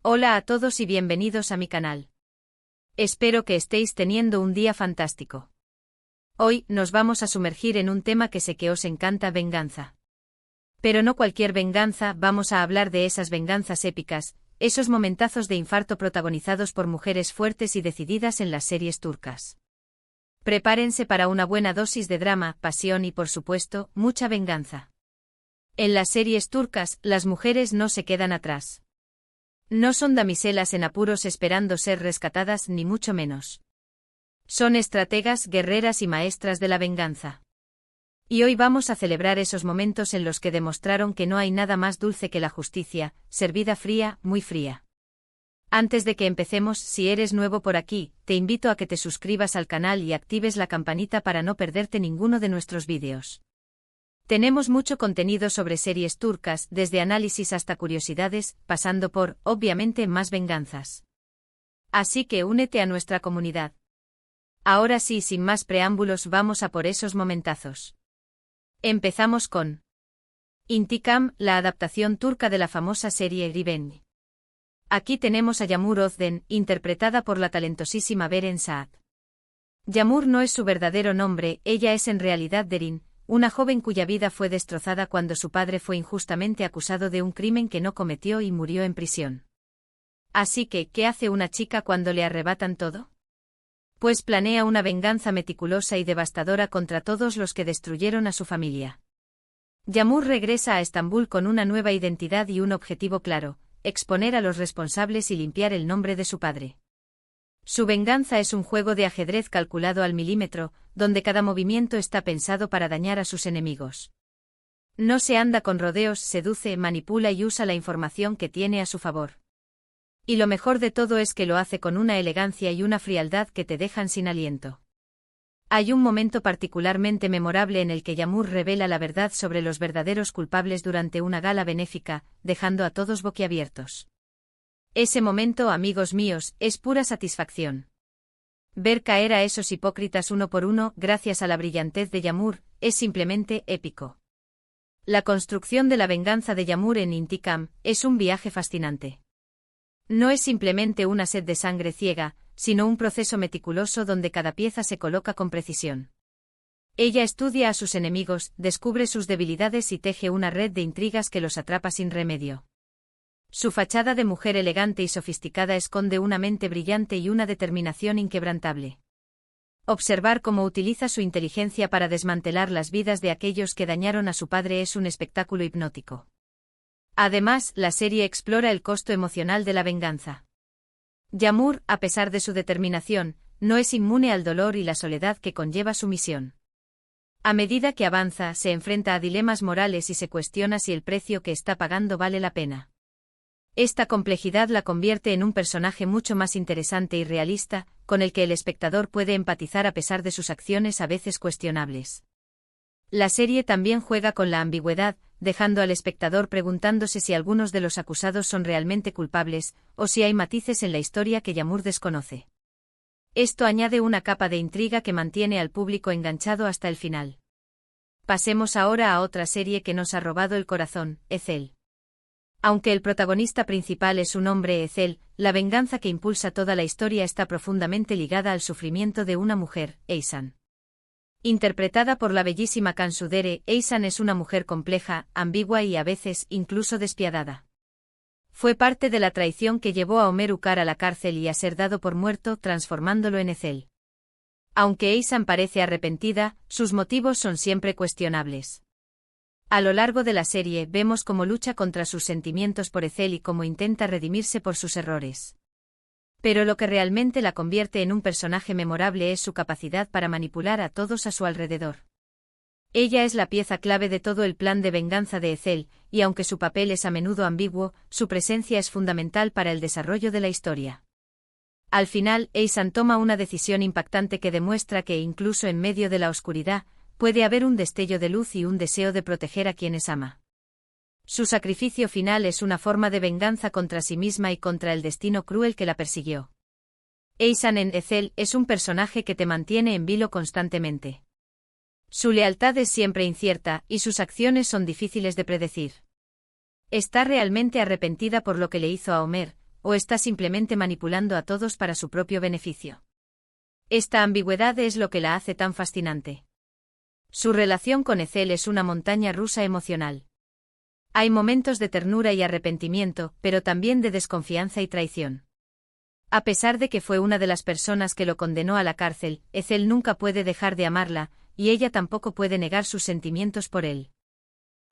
Hola a todos y bienvenidos a mi canal. Espero que estéis teniendo un día fantástico. Hoy nos vamos a sumergir en un tema que sé que os encanta: venganza. Pero no cualquier venganza, vamos a hablar de esas venganzas épicas, esos momentazos de infarto protagonizados por mujeres fuertes y decididas en las series turcas. Prepárense para una buena dosis de drama, pasión y, por supuesto, mucha venganza. En las series turcas, las mujeres no se quedan atrás. No son damiselas en apuros esperando ser rescatadas, ni mucho menos. Son estrategas, guerreras y maestras de la venganza. Y hoy vamos a celebrar esos momentos en los que demostraron que no hay nada más dulce que la justicia, servida fría, muy fría. Antes de que empecemos, si eres nuevo por aquí, te invito a que te suscribas al canal y actives la campanita para no perderte ninguno de nuestros vídeos. Tenemos mucho contenido sobre series turcas, desde análisis hasta curiosidades, pasando por, obviamente, más venganzas. Así que únete a nuestra comunidad. Ahora sí, sin más preámbulos, vamos a por esos momentazos. Empezamos con Intikam, la adaptación turca de la famosa serie Revenge. Aquí tenemos a Yağmur Özden, interpretada por la talentosísima Beren Saat. Yağmur no es su verdadero nombre, ella es en realidad Derin, una joven cuya vida fue destrozada cuando su padre fue injustamente acusado de un crimen que no cometió y murió en prisión. Así que, ¿qué hace una chica cuando le arrebatan todo? Pues planea una venganza meticulosa y devastadora contra todos los que destruyeron a su familia. Yağmur regresa a Estambul con una nueva identidad y un objetivo claro: exponer a los responsables y limpiar el nombre de su padre. Su venganza es un juego de ajedrez calculado al milímetro, donde cada movimiento está pensado para dañar a sus enemigos. No se anda con rodeos, seduce, manipula y usa la información que tiene a su favor. Y lo mejor de todo es que lo hace con una elegancia y una frialdad que te dejan sin aliento. Hay un momento particularmente memorable en el que Yağmur revela la verdad sobre los verdaderos culpables durante una gala benéfica, dejando a todos boquiabiertos. Ese momento, amigos míos, es pura satisfacción. Ver caer a esos hipócritas uno por uno, gracias a la brillantez de Yağmur, es simplemente épico. La construcción de la venganza de Yağmur en Intikam es un viaje fascinante. No es simplemente una sed de sangre ciega, sino un proceso meticuloso donde cada pieza se coloca con precisión. Ella estudia a sus enemigos, descubre sus debilidades y teje una red de intrigas que los atrapa sin remedio. Su fachada de mujer elegante y sofisticada esconde una mente brillante y una determinación inquebrantable. Observar cómo utiliza su inteligencia para desmantelar las vidas de aquellos que dañaron a su padre es un espectáculo hipnótico. Además, la serie explora el costo emocional de la venganza. Yağmur, a pesar de su determinación, no es inmune al dolor y la soledad que conlleva su misión. A medida que avanza, se enfrenta a dilemas morales y se cuestiona si el precio que está pagando vale la pena. Esta complejidad la convierte en un personaje mucho más interesante y realista, con el que el espectador puede empatizar a pesar de sus acciones a veces cuestionables. La serie también juega con la ambigüedad, dejando al espectador preguntándose si algunos de los acusados son realmente culpables, o si hay matices en la historia que Yağmur desconoce. Esto añade una capa de intriga que mantiene al público enganchado hasta el final. Pasemos ahora a otra serie que nos ha robado el corazón, Ezel. Aunque el protagonista principal es un hombre, Ezel, la venganza que impulsa toda la historia está profundamente ligada al sufrimiento de una mujer, Eysan. Interpretada por la bellísima Cansu Dere, Eysan es una mujer compleja, ambigua y a veces incluso despiadada. Fue parte de la traición que llevó a Ömer Ukar a la cárcel y a ser dado por muerto, transformándolo en Ezel. Aunque Eysan parece arrepentida, sus motivos son siempre cuestionables. A lo largo de la serie vemos cómo lucha contra sus sentimientos por Ezel y cómo intenta redimirse por sus errores. Pero lo que realmente la convierte en un personaje memorable es su capacidad para manipular a todos a su alrededor. Ella es la pieza clave de todo el plan de venganza de Ezel, y aunque su papel es a menudo ambiguo, su presencia es fundamental para el desarrollo de la historia. Al final, Eysan toma una decisión impactante que demuestra que incluso en medio de la oscuridad, puede haber un destello de luz y un deseo de proteger a quienes ama. Su sacrificio final es una forma de venganza contra sí misma y contra el destino cruel que la persiguió. Eysan en Ezel es un personaje que te mantiene en vilo constantemente. Su lealtad es siempre incierta, y sus acciones son difíciles de predecir. Está realmente arrepentida por lo que le hizo a Ömer, o está simplemente manipulando a todos para su propio beneficio. Esta ambigüedad es lo que la hace tan fascinante. Su relación con Ethel es una montaña rusa emocional. Hay momentos de ternura y arrepentimiento, pero también de desconfianza y traición. A pesar de que fue una de las personas que lo condenó a la cárcel, Ethel nunca puede dejar de amarla, y ella tampoco puede negar sus sentimientos por él.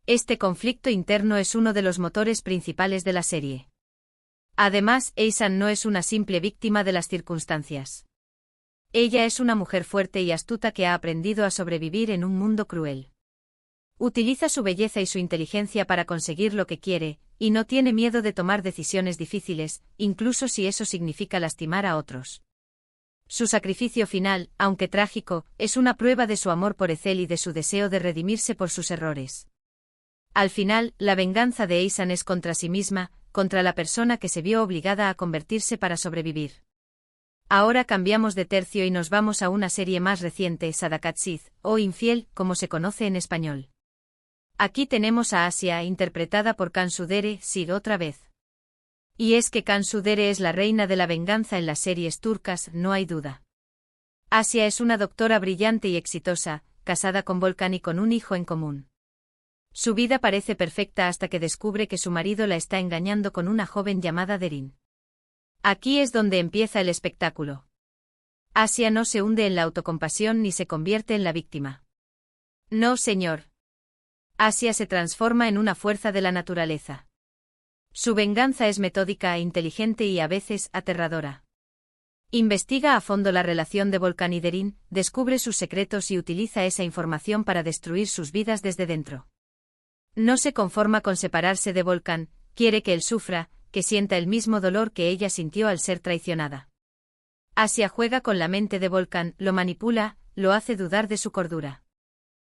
Este conflicto interno es uno de los motores principales de la serie. Además, Aishan no es una simple víctima de las circunstancias. Ella es una mujer fuerte y astuta que ha aprendido a sobrevivir en un mundo cruel. Utiliza su belleza y su inteligencia para conseguir lo que quiere, y no tiene miedo de tomar decisiones difíciles, incluso si eso significa lastimar a otros. Su sacrificio final, aunque trágico, es una prueba de su amor por Ethel y de su deseo de redimirse por sus errores. Al final, la venganza de Aishan es contra sí misma, contra la persona que se vio obligada a convertirse para sobrevivir. Ahora cambiamos de tercio y nos vamos a una serie más reciente, Sadakat Sith, o Infiel, como se conoce en español. Aquí tenemos a Asia, interpretada por Cansu Dere, Sid otra vez. Y es que Cansu Dere es la reina de la venganza en las series turcas, no hay duda. Asia es una doctora brillante y exitosa, casada con Volkan y con un hijo en común. Su vida parece perfecta hasta que descubre que su marido la está engañando con una joven llamada Derin. Aquí es donde empieza el espectáculo. Asia no se hunde en la autocompasión ni se convierte en la víctima. No, señor. Asia se transforma en una fuerza de la naturaleza. Su venganza es metódica, inteligente y a veces aterradora. Investiga a fondo la relación de Volkan y Derin, descubre sus secretos y utiliza esa información para destruir sus vidas desde dentro. No se conforma con separarse de Volkan, quiere que él sufra, que sienta el mismo dolor que ella sintió al ser traicionada. Asia juega con la mente de Volkan, lo manipula, lo hace dudar de su cordura.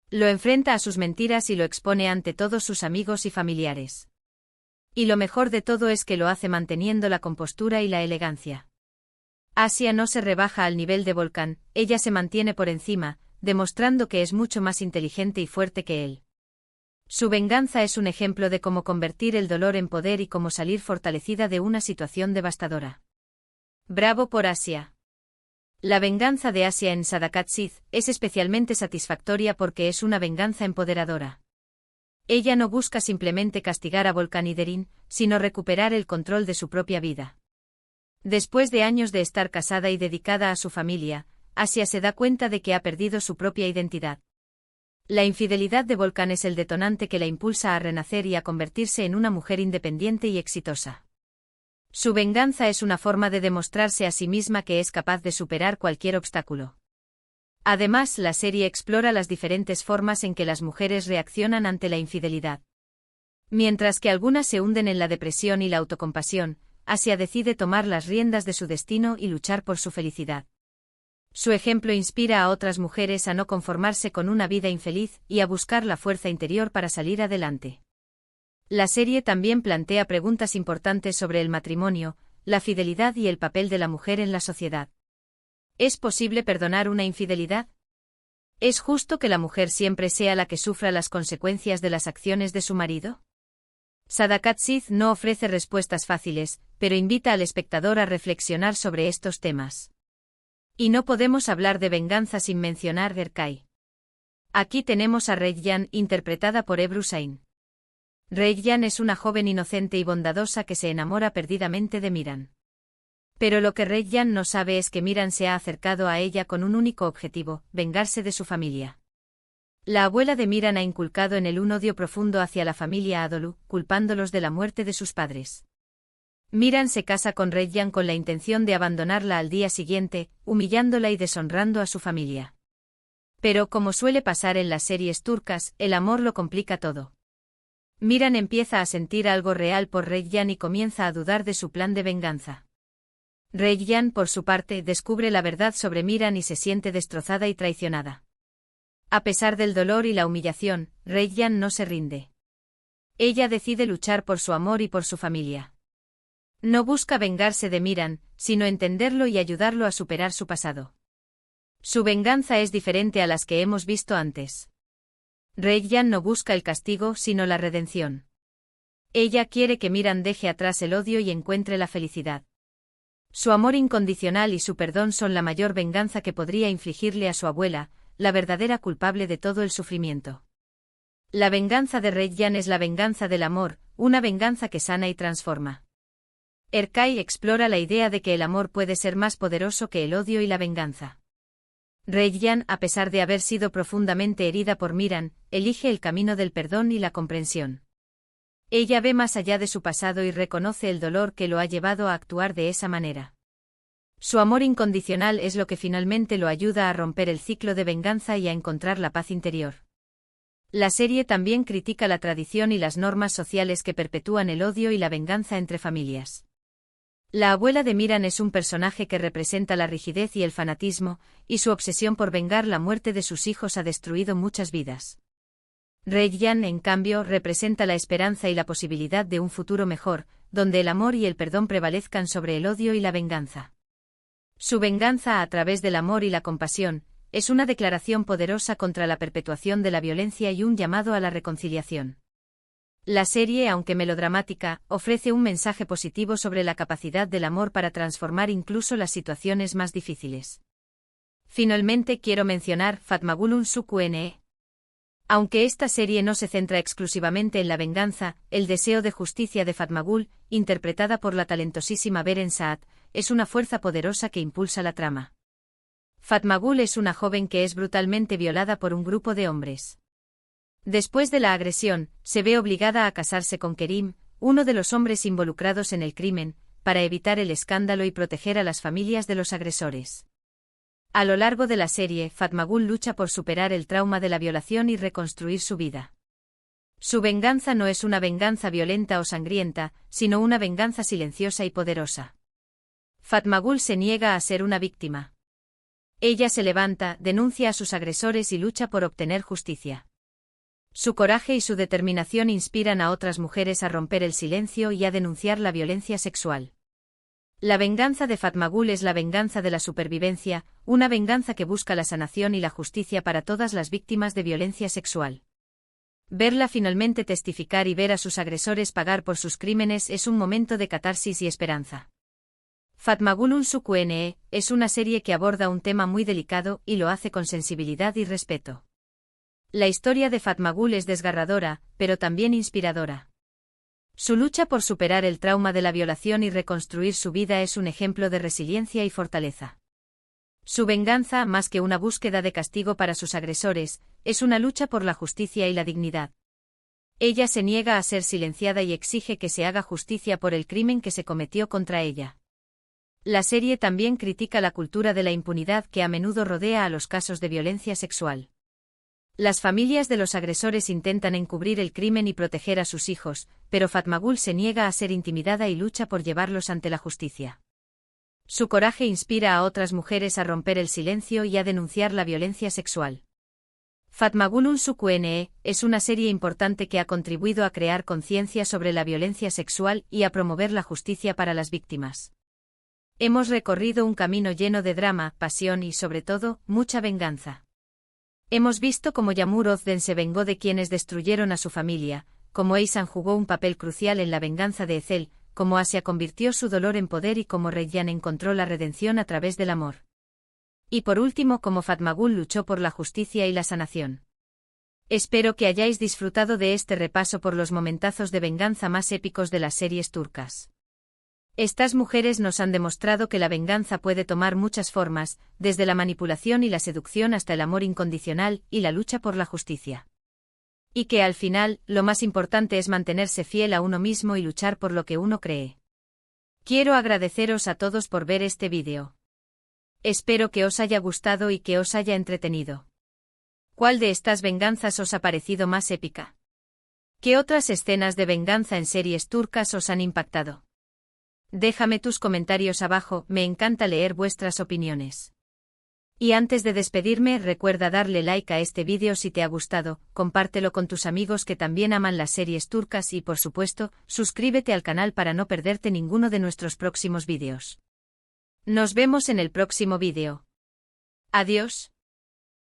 Lo enfrenta a sus mentiras y lo expone ante todos sus amigos y familiares. Y lo mejor de todo es que lo hace manteniendo la compostura y la elegancia. Asia no se rebaja al nivel de Volkan, ella se mantiene por encima, demostrando que es mucho más inteligente y fuerte que él. Su venganza es un ejemplo de cómo convertir el dolor en poder y cómo salir fortalecida de una situación devastadora. Bravo por Asia. La venganza de Asia en Sadakat Sith es especialmente satisfactoria porque es una venganza empoderadora. Ella no busca simplemente castigar a Volkan y Derin, sino recuperar el control de su propia vida. Después de años de estar casada y dedicada a su familia, Asia se da cuenta de que ha perdido su propia identidad. La infidelidad de Volkan es el detonante que la impulsa a renacer y a convertirse en una mujer independiente y exitosa. Su venganza es una forma de demostrarse a sí misma que es capaz de superar cualquier obstáculo. Además, la serie explora las diferentes formas en que las mujeres reaccionan ante la infidelidad. Mientras que algunas se hunden en la depresión y la autocompasión, Asia decide tomar las riendas de su destino y luchar por su felicidad. Su ejemplo inspira a otras mujeres a no conformarse con una vida infeliz y a buscar la fuerza interior para salir adelante. La serie también plantea preguntas importantes sobre el matrimonio, la fidelidad y el papel de la mujer en la sociedad. ¿Es posible perdonar una infidelidad? ¿Es justo que la mujer siempre sea la que sufra las consecuencias de las acciones de su marido? Sadakat Sith no ofrece respuestas fáciles, pero invita al espectador a reflexionar sobre estos temas. Y no podemos hablar de venganza sin mencionar Berkay. Aquí tenemos a Reyyan, interpretada por Ebru Sain. Reyyan es una joven inocente y bondadosa que se enamora perdidamente de Miran. Pero lo que Reyyan no sabe es que Miran se ha acercado a ella con un único objetivo, vengarse de su familia. La abuela de Miran ha inculcado en él un odio profundo hacia la familia Adolu, culpándolos de la muerte de sus padres. Miran se casa con Reyyan con la intención de abandonarla al día siguiente, humillándola y deshonrando a su familia. Pero como suele pasar en las series turcas, el amor lo complica todo. Miran empieza a sentir algo real por Reyyan y comienza a dudar de su plan de venganza. Reyyan, por su parte, descubre la verdad sobre Miran y se siente destrozada y traicionada. A pesar del dolor y la humillación, Reyyan no se rinde. Ella decide luchar por su amor y por su familia. No busca vengarse de Miran, sino entenderlo y ayudarlo a superar su pasado. Su venganza es diferente a las que hemos visto antes. Reyyan no busca el castigo, sino la redención. Ella quiere que Miran deje atrás el odio y encuentre la felicidad. Su amor incondicional y su perdón son la mayor venganza que podría infligirle a su abuela, la verdadera culpable de todo el sufrimiento. La venganza de Reggian es la venganza del amor, una venganza que sana y transforma. Erkai explora la idea de que el amor puede ser más poderoso que el odio y la venganza. Reggian, a pesar de haber sido profundamente herida por Miran, elige el camino del perdón y la comprensión. Ella ve más allá de su pasado y reconoce el dolor que lo ha llevado a actuar de esa manera. Su amor incondicional es lo que finalmente lo ayuda a romper el ciclo de venganza y a encontrar la paz interior. La serie también critica la tradición y las normas sociales que perpetúan el odio y la venganza entre familias. La abuela de Miran es un personaje que representa la rigidez y el fanatismo, y su obsesión por vengar la muerte de sus hijos ha destruido muchas vidas. Reggian, en cambio, representa la esperanza y la posibilidad de un futuro mejor, donde el amor y el perdón prevalezcan sobre el odio y la venganza. Su venganza a través del amor y la compasión es una declaración poderosa contra la perpetuación de la violencia y un llamado a la reconciliación. La serie, aunque melodramática, ofrece un mensaje positivo sobre la capacidad del amor para transformar incluso las situaciones más difíciles. Finalmente quiero mencionar Fatmagul'un Suku-ne. Aunque esta serie no se centra exclusivamente en la venganza, el deseo de justicia de Fatmagul, interpretada por la talentosísima Beren Saat, es una fuerza poderosa que impulsa la trama. Fatmagul es una joven que es brutalmente violada por un grupo de hombres. Después de la agresión, se ve obligada a casarse con Kerim, uno de los hombres involucrados en el crimen, para evitar el escándalo y proteger a las familias de los agresores. A lo largo de la serie, Fatmagul lucha por superar el trauma de la violación y reconstruir su vida. Su venganza no es una venganza violenta o sangrienta, sino una venganza silenciosa y poderosa. Fatmagul se niega a ser una víctima. Ella se levanta, denuncia a sus agresores y lucha por obtener justicia. Su coraje y su determinación inspiran a otras mujeres a romper el silencio y a denunciar la violencia sexual. La venganza de Fatmagul es la venganza de la supervivencia, una venganza que busca la sanación y la justicia para todas las víctimas de violencia sexual. Verla finalmente testificar y ver a sus agresores pagar por sus crímenes es un momento de catarsis y esperanza. Fatmagul'un Suku-ne es una serie que aborda un tema muy delicado y lo hace con sensibilidad y respeto. La historia de Fatmagul es desgarradora, pero también inspiradora. Su lucha por superar el trauma de la violación y reconstruir su vida es un ejemplo de resiliencia y fortaleza. Su venganza, más que una búsqueda de castigo para sus agresores, es una lucha por la justicia y la dignidad. Ella se niega a ser silenciada y exige que se haga justicia por el crimen que se cometió contra ella. La serie también critica la cultura de la impunidad que a menudo rodea a los casos de violencia sexual. Las familias de los agresores intentan encubrir el crimen y proteger a sus hijos, pero Fatmagul se niega a ser intimidada y lucha por llevarlos ante la justicia. Su coraje inspira a otras mujeres a romper el silencio y a denunciar la violencia sexual. Fatmagul'un Suku-ne es una serie importante que ha contribuido a crear conciencia sobre la violencia sexual y a promover la justicia para las víctimas. Hemos recorrido un camino lleno de drama, pasión y, sobre todo, mucha venganza. Hemos visto cómo Yamur Ozden se vengó de quienes destruyeron a su familia, cómo Eisan jugó un papel crucial en la venganza de Ethel, cómo Asia convirtió su dolor en poder y cómo Reggian encontró la redención a través del amor. Y por último, cómo Fatmagul luchó por la justicia y la sanación. Espero que hayáis disfrutado de este repaso por los momentazos de venganza más épicos de las series turcas. Estas mujeres nos han demostrado que la venganza puede tomar muchas formas, desde la manipulación y la seducción hasta el amor incondicional y la lucha por la justicia. Y que al final, lo más importante es mantenerse fiel a uno mismo y luchar por lo que uno cree. Quiero agradeceros a todos por ver este vídeo. Espero que os haya gustado y que os haya entretenido. ¿Cuál de estas venganzas os ha parecido más épica? ¿Qué otras escenas de venganza en series turcas os han impactado? Déjame tus comentarios abajo, me encanta leer vuestras opiniones. Y antes de despedirme, recuerda darle like a este vídeo si te ha gustado, compártelo con tus amigos que también aman las series turcas y, por supuesto, suscríbete al canal para no perderte ninguno de nuestros próximos vídeos. Nos vemos en el próximo vídeo. Adiós.